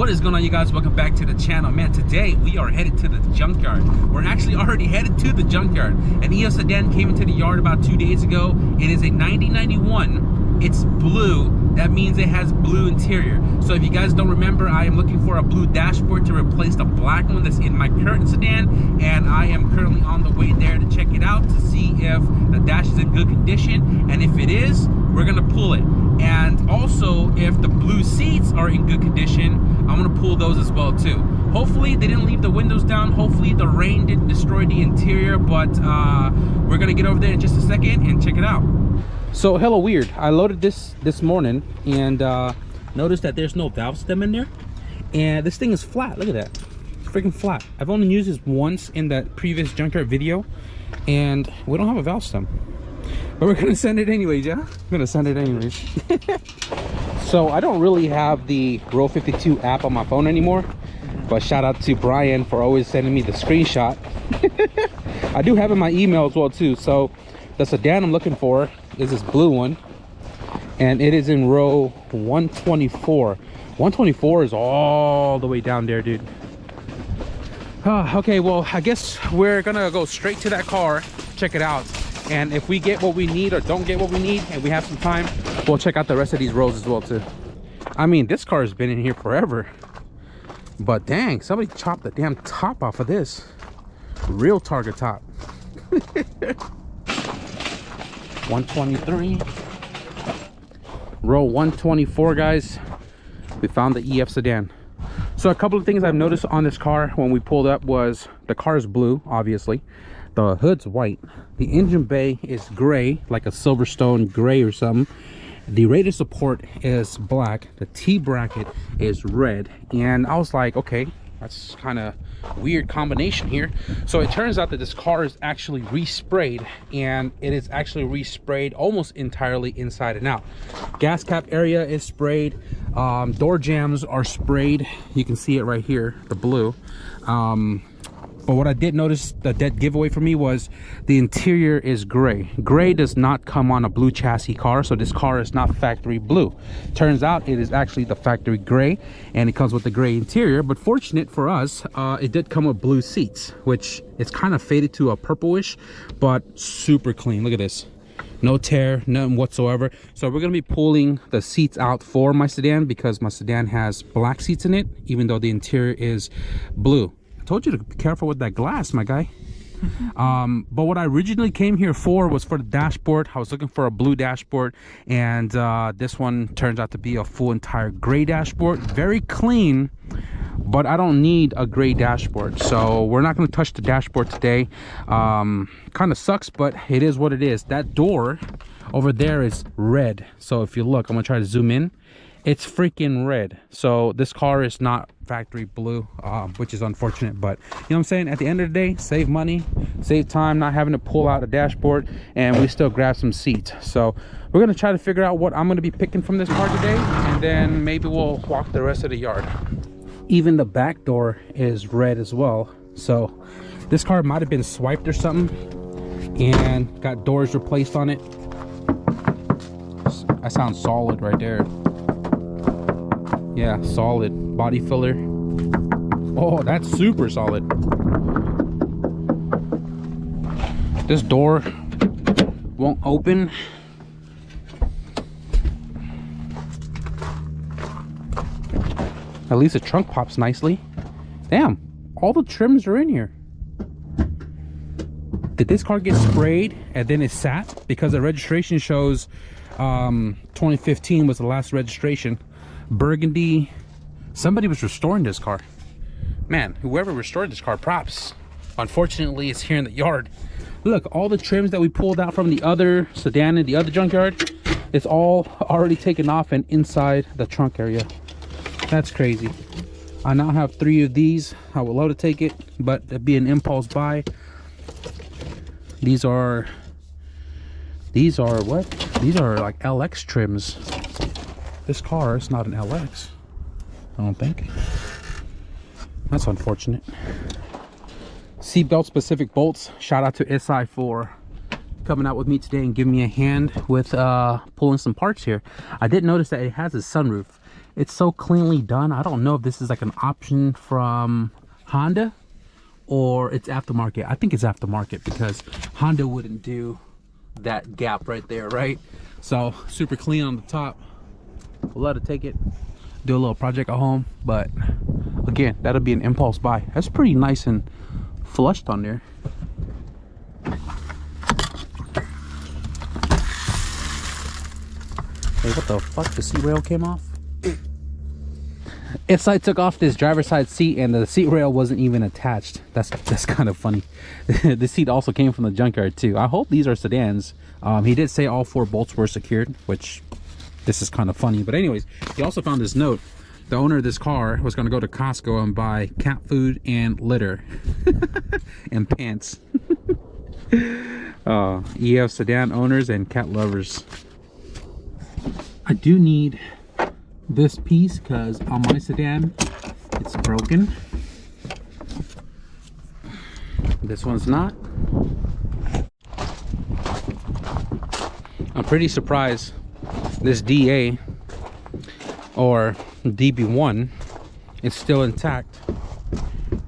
What is going on, you guys? Welcome back to the channel. Man, today we are headed to the junkyard. We're actually already headed to the junkyard. An EF sedan came into the yard about 2 days ago. It is a 9091. It's blue. That means it has blue interior. So if you guys don't remember, I am looking for a blue dashboard to replace the black one that's in my current sedan, and I am currently on the way there to check it out to see if the dash is in good condition, and if it is, we're gonna pull it. And also, if the blue seats are in good condition, I'm gonna pull those as well too. Hopefully they didn't leave the windows down. Hopefully the rain didn't destroy the interior, but we're gonna get over there in just a second and check it out. So hello weird, I loaded this morning and noticed that there's no valve stem in there, and this thing is flat. Look at that, it's freaking flat. I've only used this once in that previous junkyard video, and we don't have a valve stem, but we're gonna send it anyways. Yeah, we're gonna send it anyways. So I don't really have the Row 52 app on my phone anymore, but shout out to Brian for always sending me the screenshot. I do have it in my email as well too. So the sedan I'm looking for is this blue one, and it is in row 124. 124 is all the way down there, dude. Okay, well, I guess we're gonna go straight to that car, check it out, and if we get what we need or don't get what we need and we have some time, we'll check out the rest of these rows as well too. I mean, this car has been in here forever, but dang, somebody chopped the damn top off of this. Real Target top. 123, row 124, guys. We found the EF sedan. So a couple of things I've noticed on this car when we pulled up was the car is blue, obviously. The hood's white. The engine bay is gray, like a Silverstone gray or something. The radiator support is black. The T-bracket is red. And I was like, okay, that's kind of weird combination here. So it turns out that this car is actually resprayed, and it is actually resprayed almost entirely inside and out. Gas cap area is sprayed. Door jambs are sprayed. You can see it right here, the blue. But what I did notice, the dead giveaway for me, was the interior is gray. Gray does not come on a blue chassis car, so this car is not factory blue. Turns out it is actually the factory gray, and it comes with the gray interior. But fortunate for us, it did come with blue seats, which it's kind of faded to a purplish, but super clean. Look at this. No tear, none whatsoever. So we're gonna be pulling the seats out for my sedan because my sedan has black seats in it, even though the interior is blue. I told you to be careful with that glass, my guy. But what I originally came here for was for the dashboard. I was looking for a blue dashboard, and this one turns out to be a full entire gray dashboard. Very clean, but I don't need a gray dashboard, so we're not going to touch the dashboard today. Kind of sucks, but it is what it is. That door over there is red, so if you look, I'm gonna try to zoom in. It's freaking red. So this car is not factory blue, which is unfortunate, but you know what I'm saying, at the end of the day, save money, save time, not having to pull out a dashboard, and we still grab some seats. So we're gonna try to figure out what I'm gonna be picking from this car today, and then maybe we'll walk the rest of the yard. Even the back door is red as well, so this car might have been swiped or something and got doors replaced on it. That sounds solid right there. Yeah, solid body filler. Oh, that's super solid. This door won't open. At least the trunk pops nicely. Damn, all the trims are in here. Did this car get sprayed and then it sat? Because the registration shows 2015 was the last registration. Burgundy. Somebody was restoring this car. Man, whoever restored this car, props. Unfortunately, it's here in the yard. Look, all the trims that we pulled out from the other sedan in the other junkyard, it's all already taken off and inside the trunk area. That's crazy. I now have 3 of these. I would love to take it, but it'd be an impulse buy. These are what? These are like LX trims. This car is not an LX, I don't think. That's unfortunate. Seatbelt specific bolts. Shout out to SI for coming out with me today and giving me a hand with pulling some parts here. I did notice that it has a sunroof, It's so cleanly done. I don't know if this is like an option from Honda or it's aftermarket. I think it's aftermarket because Honda wouldn't do that gap right there, right? So super clean on the top. We'll let it take it, do a little project at home. But again, that'll be an impulse buy. That's pretty nice and flushed on there. Hey, what the fuck? The seat rail came off? If I took off this driver's side seat and the seat rail wasn't even attached. That's kind of funny. The seat also came from the junkyard too. I hope these are sedans. He did say all 4 bolts were secured, which this is kind of funny. But anyways, he also found this note. The owner of this car was going to go to Costco and buy cat food and litter and pants. EF sedan owners and cat lovers. I do need this piece because on my sedan it's broken. This one's not. I'm pretty surprised this DA or DB1 is still intact.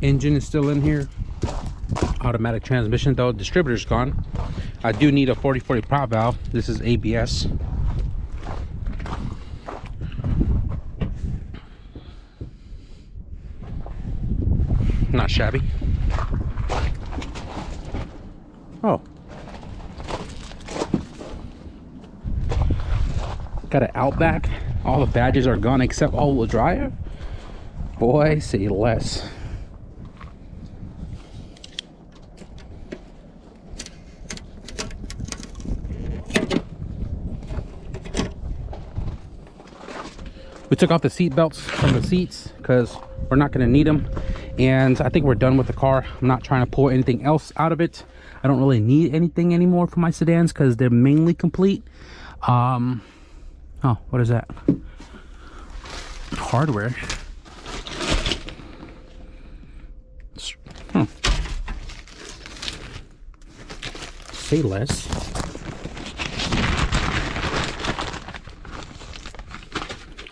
Engine is still in here. Automatic transmission though, distributor's gone. I do need a 40/40 prop valve. This is ABS. Not shabby. Oh, got an Outback. All the badges are gone except all-wheel drive. Boy, say less. We took off the seat belts from the seats because we're not going to need them, and I think we're done with the car. I'm not trying to pull anything else out of it. I don't really need anything anymore for my sedans because they're mainly complete. Oh, what is that? Hardware. Say less.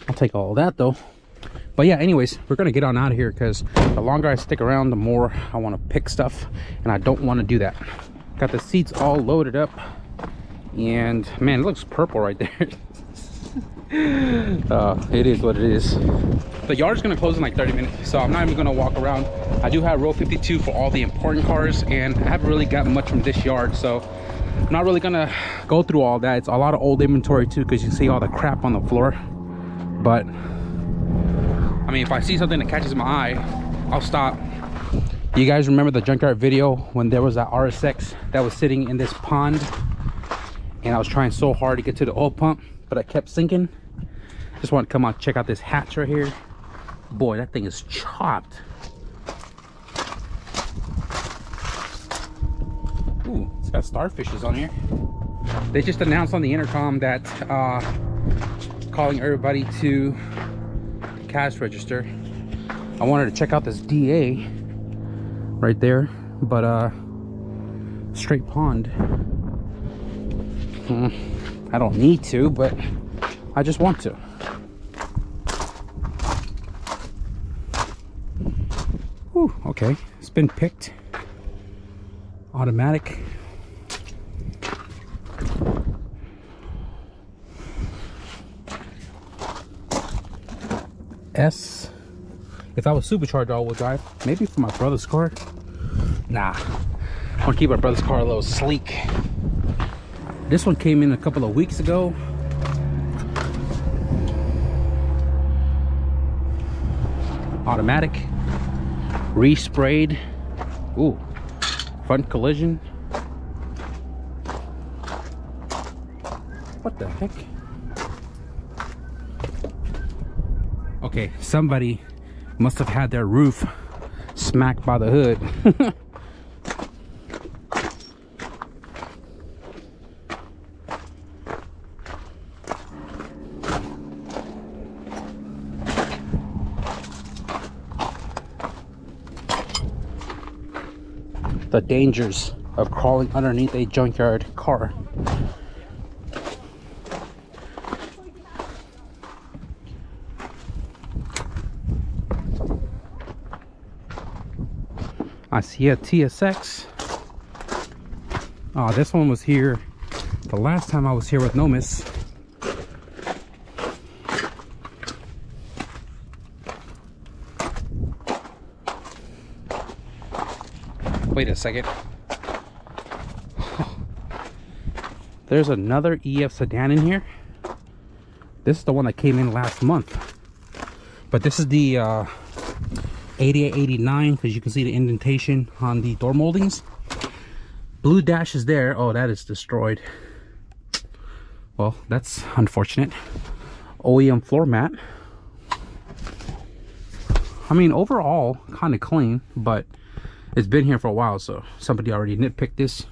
I'll take all of that though. But yeah, anyways, we're gonna get on out of here because the longer I stick around, the more I want to pick stuff, and I don't want to do that. Got the seats all loaded up, and man, it looks purple right there. It is what it is. The yard's gonna close in like 30 minutes, so I'm not even gonna walk around. I do have row 52 for all the important cars, and I haven't really gotten much from this yard, so I'm not really gonna go through all that. It's a lot of old inventory too, because you see all the crap on the floor. But I mean, if I see something that catches my eye, I'll stop. You guys remember the junkyard video when there was that RSX that was sitting in this pond, and I was trying so hard to get to the oil pump, but I kept sinking? Just want to come out, check out this hatch right here. Boy, that thing is chopped. Ooh, it's got starfishes on here. They just announced on the intercom that calling everybody to the cash register. I wanted to check out this DA right there, but straight pond. I don't need to, but I just want to. Whew, okay, it's been picked. Automatic. S. If I was supercharged all-wheel drive, maybe for my brother's car. Nah, I want to keep my brother's car a little sleek. This one came in a couple of weeks ago. Automatic, resprayed. Ooh, front collision. What the heck? Okay, somebody must have had their roof smacked by the hood. The dangers of crawling underneath a junkyard car. I see a TSX. Oh, this one was here the last time I was here with Nomis. Wait a second. There's another EF sedan in here. This is the one that came in last month. But this is the 8889, because you can see the indentation on the door moldings. Blue dash is there. Oh, that is destroyed. Well, that's unfortunate. OEM floor mat. I mean, overall, kind of clean, but it's been here for a while, so somebody already nitpicked this.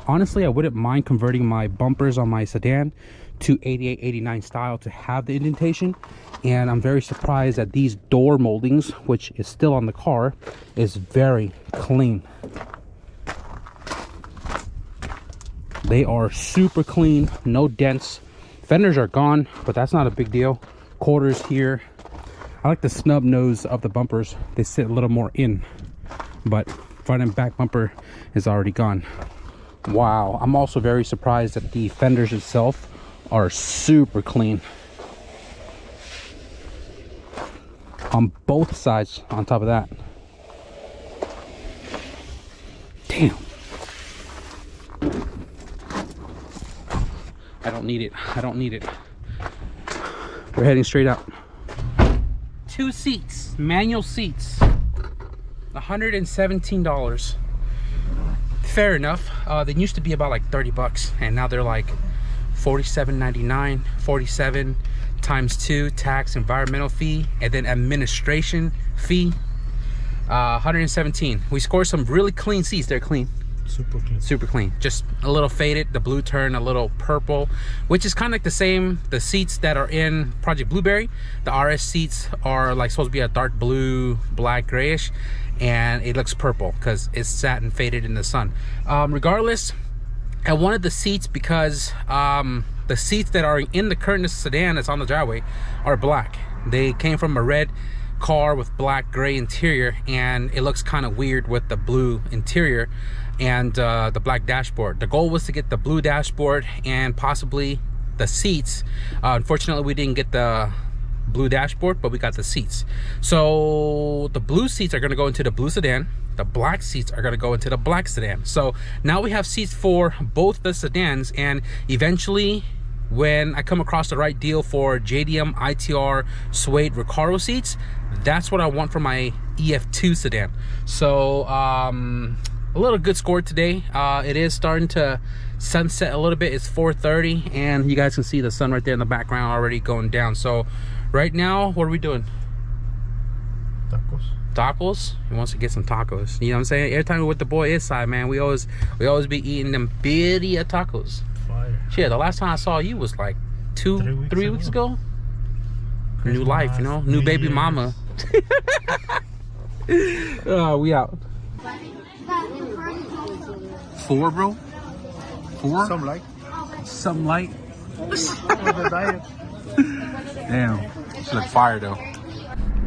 Honestly, I wouldn't mind converting my bumpers on my sedan to 8889 style to have the indentation, and I'm very surprised that these door moldings, which is still on the car, is very clean. They are super clean, no dents. Fenders are gone, but that's not a big deal. Quarters here. I like the snub nose of the bumpers. They sit a little more in, but front and back bumper is already gone. Wow, I'm also very surprised that the fenders itself are super clean on both sides. On top of that, damn, I don't need it. I don't need it. We're heading straight up. 2 seats, manual seats, $117. Fair enough. They used to be about like 30 bucks, and now they're like $47.99. 47 times 2 tax, environmental fee, and then administration fee. 117. We scored some really clean seats. They're clean. Super clean. Super clean. Just a little faded. The blue turned a little purple, which is kind of like the same. The seats that are in Project Blueberry, the RS seats are like supposed to be a dark blue, black, grayish, and it looks purple because it's satin faded in the sun. Regardless, I wanted the seats because the seats that are in the current sedan that's on the driveway are black. They came from a red car with black gray interior, and it looks kind of weird with the blue interior and the black dashboard. The goal was to get the blue dashboard and possibly the seats. Unfortunately, we didn't get the blue dashboard, but we got the seats. So the blue seats are going to go into the blue sedan. The black seats are going to go into the black sedan. So now we have seats for both the sedans, and eventually when I come across the right deal for JDM ITR suede Recaro seats, that's what I want for my EF2 sedan. So a little good score today. It is starting to sunset a little bit. It's 4:30, and you guys can see the sun right there in the background already going down. So right now, what are we doing? Tacos. Tacos? He wants to get some tacos. You know what I'm saying? Every time we're with the boy inside, man, we always be eating them birria tacos. Fire. Shit, the last time I saw you was like 3 weeks ago. New life, you know, new baby mama. We out. 4, bro? 4? Some light. Some light. Damn, she look fire though.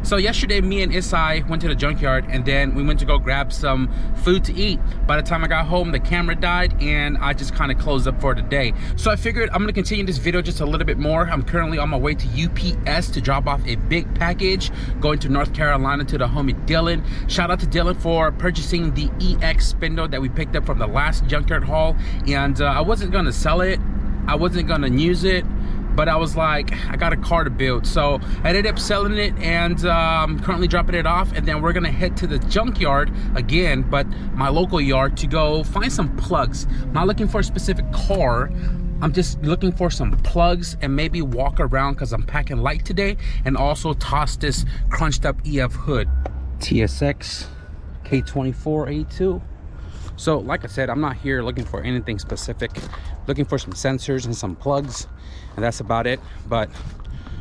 So yesterday, me and Isai went to the junkyard, and then we went to go grab some food to eat. By the time I got home, the camera died, and I just kind of closed up for the day. So I figured I'm gonna continue this video just a little bit more. I'm currently on my way to UPS to drop off a big package, going to North Carolina to the homie Dylan. Shout out to Dylan for purchasing the EX spindle that we picked up from the last junkyard haul. And I wasn't gonna sell it, I wasn't gonna use it, but I was like, I got a car to build. So I ended up selling it, and currently dropping it off, and then we're gonna head to the junkyard again, but my local yard, to go find some plugs. I'm not looking for a specific car, I'm just looking for some plugs, and maybe walk around because I'm packing light today, and also toss this crunched up EF hood. TSX K24A2. So like I said, I'm not here looking for anything specific, looking for some sensors and some plugs, and that's about it. But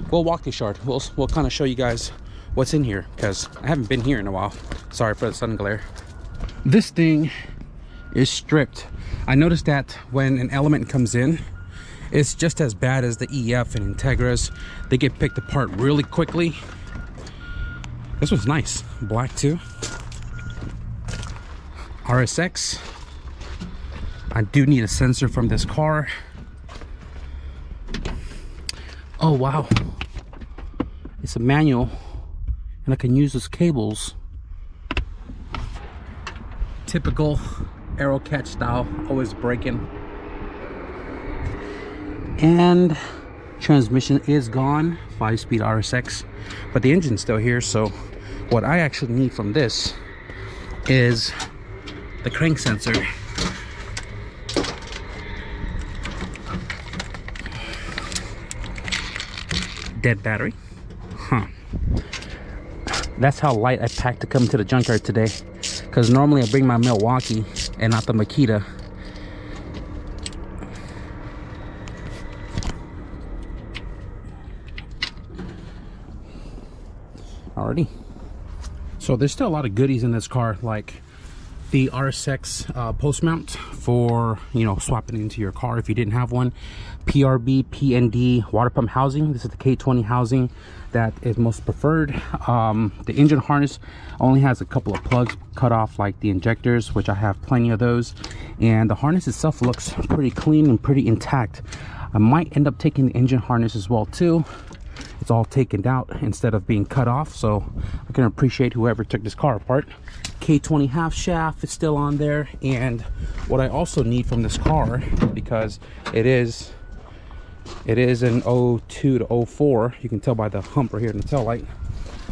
we'll walk this yard. We'll kind of show you guys what's in here, because I haven't been here in a while. Sorry for the sun glare. This thing is stripped. I noticed that when an element comes in, it's just as bad as the EF and Integras. They get picked apart really quickly. This one's nice, black too. RSX. I do need a sensor from this car. Oh wow, it's a manual and I can use those cables. Typical arrow catch style, always breaking. And transmission is gone, 5-speed RSX, but the engine's still here. So what I actually need from this is the crank sensor. Dead battery. That's how light I packed to come to the junkyard today, because normally I bring my Milwaukee and not the Makita. Alrighty. So there's still a lot of goodies in this car, like the RSX post mount for, you know, swapping into your car if you didn't have one. PRB, PND water pump housing. This is the K20 housing that is most preferred. The engine harness only has a couple of plugs cut off, like the injectors, which I have plenty of those. And the harness itself looks pretty clean and pretty intact. I might end up taking the engine harness as well too. It's all taken out instead of being cut off, so I can appreciate whoever took this car apart. K20 half shaft is still on there. And what I also need from this car, because it is an 02 to 04, you can tell by the hump right here in the tail light,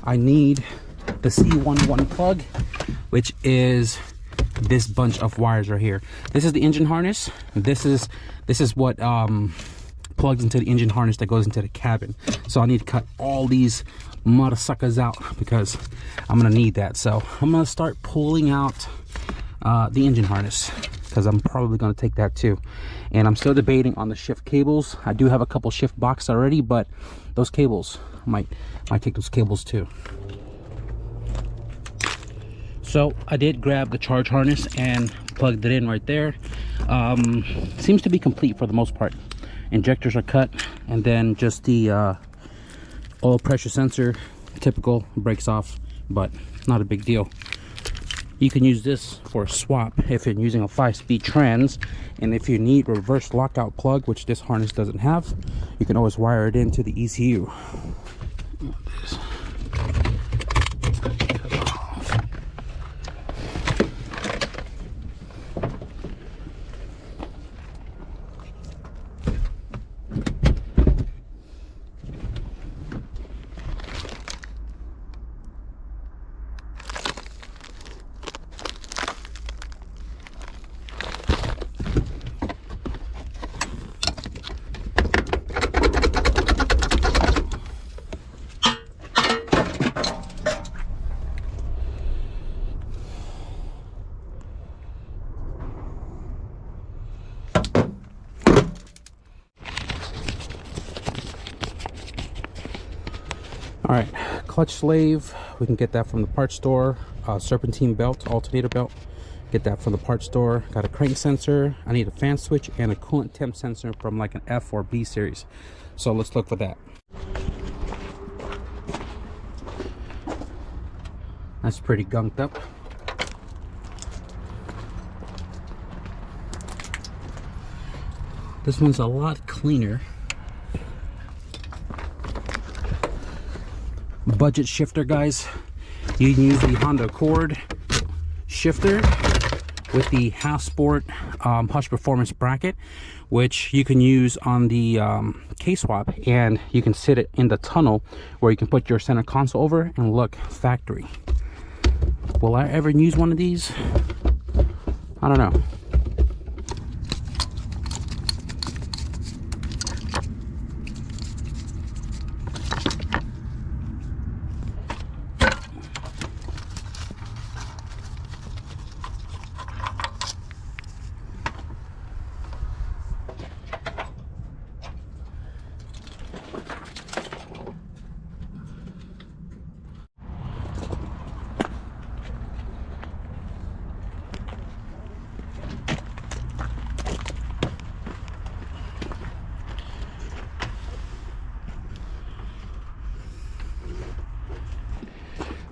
I need the C11 plug, which is this bunch of wires right here. This is the engine harness. This is what plugs into the engine harness that goes into the cabin. So I need to cut all these mother suckers out because I'm gonna need that. So I'm gonna start pulling out the engine harness, because I'm probably gonna take that too. And I'm still debating on the shift cables. I do have a couple shift boxes already, but those cables, might take those cables too. So I did grab the charge harness and plugged it in right there. Seems to be complete for the most part. Injectors are cut, and then just the oil pressure sensor, typical, breaks off, but not a big deal. You can use this for a swap if you're using a 5-speed trans, and if you need reverse lockout plug, which this harness doesn't have, you can always wire it into the ECU. All right, clutch slave, we can get that from the parts store. Serpentine belt, alternator belt, get that from the parts store. Got a crank sensor. I need a fan switch and a coolant temp sensor from like an F or B series. So let's look for that. That's pretty gunked up. This one's a lot cleaner. Budget shifter, guys. You can use the Honda Accord shifter with the half sport Hush Performance bracket, which you can use on the K-swap, and you can sit it in the tunnel where you can put your center console over and look factory. Will I ever use one of these? I don't know.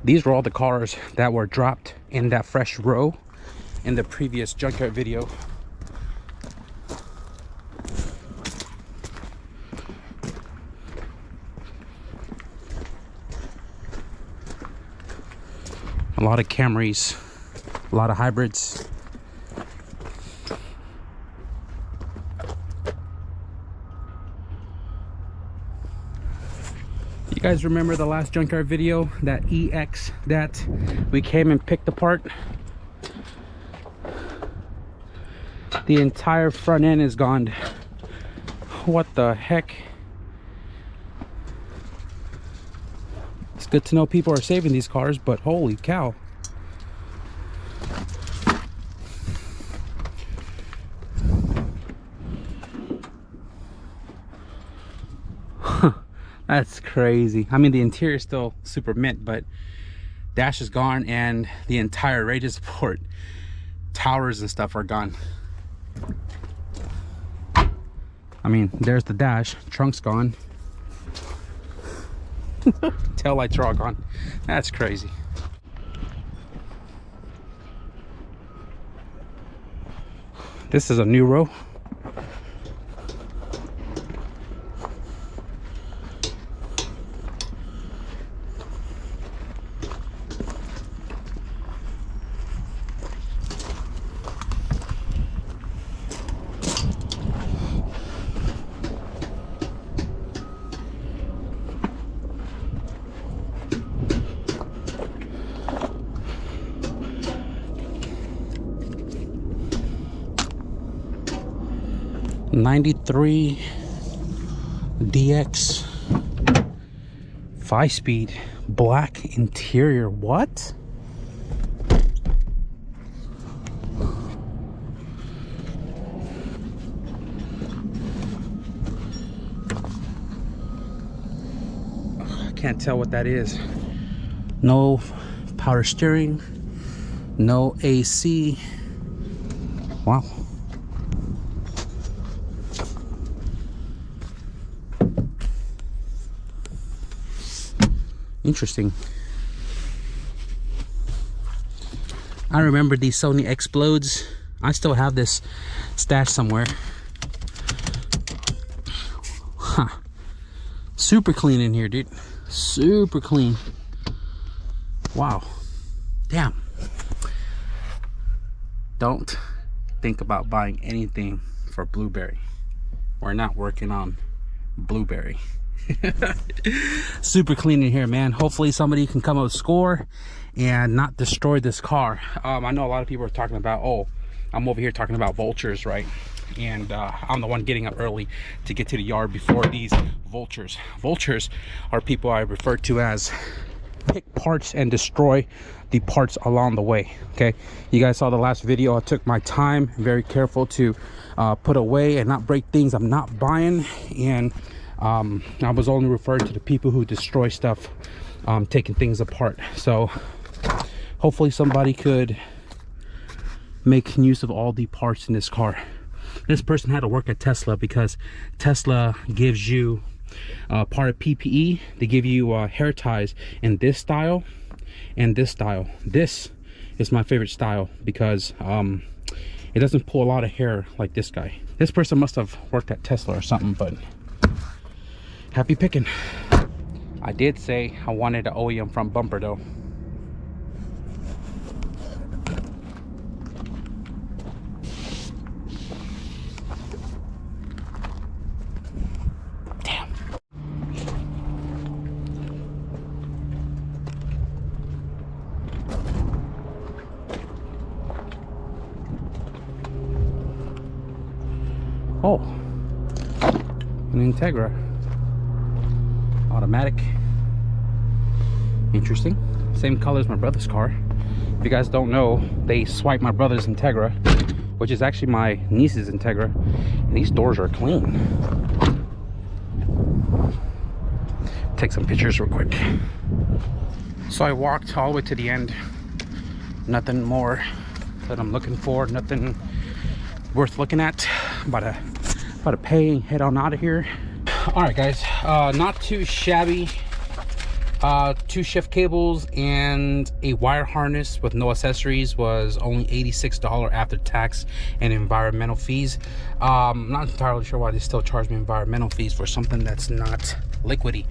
These were all the cars that were dropped in that fresh row, in the previous junkyard video. A lot of Camrys, a lot of hybrids. You guys remember the last junkyard video, that EX that we came and picked apart? The entire front end is gone. What the heck? It's good to know people are saving these cars, but holy cow. That's crazy. I mean, the interior is still super mint, but dash is gone and the entire radio support towers and stuff are gone. I mean, there's the dash, trunk's gone. Tail lights are all gone. That's crazy. This is a new row. '93 DX 5-speed black interior. What? I can't tell what that is. No power steering, no AC. Wow. Interesting. I remember these Sony Explodes. I still have this stashed somewhere. Huh. Super clean in here, dude. Super clean. Wow. Damn. Don't think about buying anything for Blueberry. We're not working on Blueberry. Super clean in here, man. Hopefully somebody can come up with a score and not destroy this car. I know a lot of people are talking about, oh, I'm over here talking about vultures, right? And I'm the one getting up early to get to the yard before these vultures. Vultures are people I refer to as pick parts and destroy the parts along the way. Okay, you guys saw the last video. I took my time, very careful to put away and not break things I'm not buying, and I was only referring to the people who destroy stuff, taking things apart. So hopefully somebody could make use of all the parts in this car. This person had to work at Tesla because Tesla gives you part of PPE. They give you hair ties in this style and this style. This is my favorite style because it doesn't pull a lot of hair like this guy. This person must have worked at Tesla or something, but happy picking. I did say I wanted an OEM front bumper though. Damn. Oh, an Integra. Automatic. Interesting. Same color as my brother's car. If you guys don't know, they swiped my brother's Integra, which is actually my niece's Integra, and these doors are clean. Take some pictures real quick. So I walked all the way to the end. Nothing more that I'm looking for, nothing worth looking at. About to pay and head on out of here. All right, guys, not too shabby 2 shift cables and a wire harness with no accessories was only $86 after tax and environmental fees. I'm not entirely sure why they still charge me environmental fees for something that's not liquidy.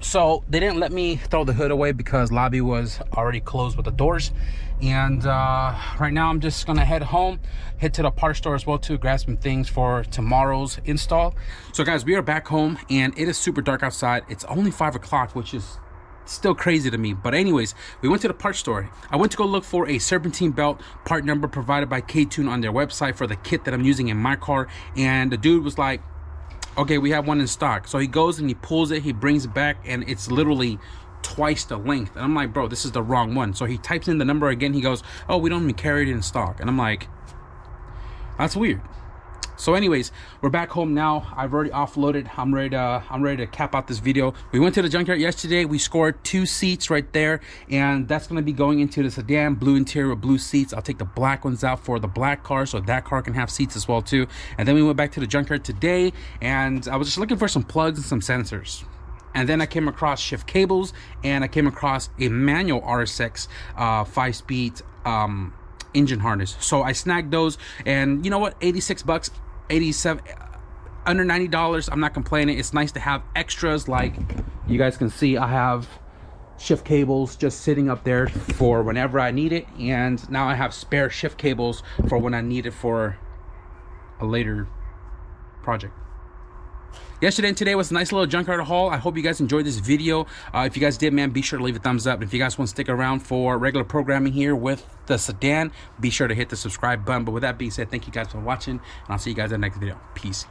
So they didn't let me throw the hood away because lobby was already closed with the doors. And right now I'm just gonna head home, head to the parts store as well to grab some things for tomorrow's install. So guys, we are back home and it is super dark outside. It's only 5 o'clock, which is still crazy to me. But anyways, we went to the parts store. I went to go look for a serpentine belt part number provided by K-Tune on their website for the kit that I'm using in my car. And the dude was like, okay, we have one in stock. So he goes and he pulls it, he brings it back, and it's literally twice the length. And I'm like, bro, this is the wrong one. So he types in the number again. He goes, oh, we don't even carry it in stock. And I'm like, that's weird. So anyways, we're back home now. I've already offloaded. I'm ready to cap out this video. We went to the junkyard yesterday. We scored 2 seats right there, and that's going to be going into the sedan, blue interior with blue seats. I'll take the black ones out for the black car so that car can have seats as well too. And then we went back to the junkyard today, and I was just looking for some plugs and some sensors. And then I came across shift cables, and I came across a manual RSX 5-speed engine harness. So I snagged those, and you know what, 86 bucks, 87, under $90. I'm not complaining. It's nice to have extras. Like you guys can see, I have shift cables just sitting up there for whenever I need it, and now I have spare shift cables for when I need it for a later project. Yesterday and today was a nice little junkyard haul. I hope you guys enjoyed this video. If you guys did, man, be sure to leave a thumbs up. If you guys want to stick around for regular programming here with the sedan, be sure to hit the subscribe button. But with that being said, thank you guys for watching, and I'll see you guys in the next video. Peace.